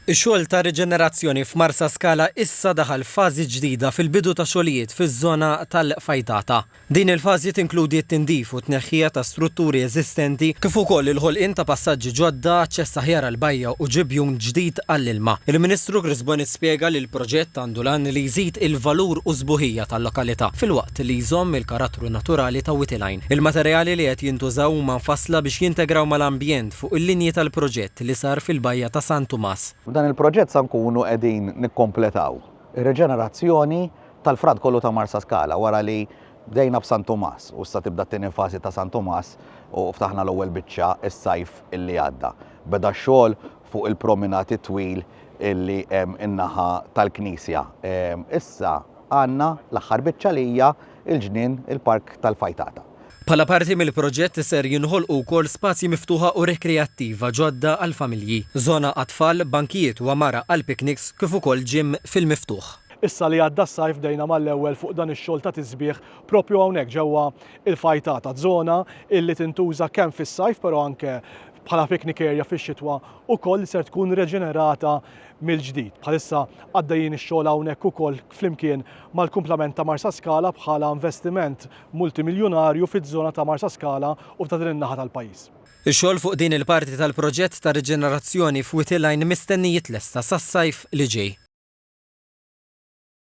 Ix-xogħol ta' riġenerazzjoni f'Marsa Scala issa daħal fażi ġdida fil-bidu ta' xogħlijiet fiż-żona tal-Fajtata. Din il-fażi tinkludi t-tindif u tneħħija ta' strutturi eżistenti kif ukoll il-ħolqien ta' passaġġi ġodda, aċċess aħjar għall-bajja u ġibjun ġdid għall-ilma. Il-Ministru Chris Bonis spjega li l-proġett għandu lan li jżid il-valur u żbuħija tal-lokalità filwaqt li jżomm il-karattru naturali ta' Witilajn. Il-materjali li qed jintużaw huma nfassla biex jintegraw mal-ambjent fuq il-linji tal-proġett li sar fil-bajja ta' San Tumas. Dan il-proġett sa nkunu qegħdin nikkompletaw ir-reġenerazzjoni tal-frad kollu ta' Marsa Scala wara li bdejna b'San Tumas u issa tibda t-tieni fażi ta' San Tumas u ftaħna l-ewwel biċċa is-sajf illi għadda. Beda x-xogħol fuq il-prominati twil illi hemm in-naħa tal-Knisja. Issa għandna l-aħħar biċċa li hija il-ġnien il-Park tal-Fajtata. Bħala parti mill-proġett ser jinħolqu wkoll spazji miftuħa u rekreattiva ġodda għall-familji, żona għat-tfal, bankijiet u għamara għall-pikniks kif ukoll ġim fil-miftuħ. Issa li għadda s-sajf bdejna mal-ewwel fuq dan ix-xogħol ta' tisbieħ propju hawnhekk ġewwa il-Fajtata, żona illi tintuża kemm fis-sajf però anke bħala picnic area fix-xitwa ukoll ser tkun reġenerata mill-ġdid. Bħalissa għaddejjin ix-xogħol hawnhekk ukoll flimkien mal-kumplament ta' Marsa Scala bħala investiment multimiljonarju fiż-żona ta' Marsa Scala u f'ta' din in-naħa tal-pajjiż. Ix-xogħol fuq din il-parti tal-proġett ta' riġenerazzjoni f'Witilajn mistenni jitlesta sas-sajf li ġej.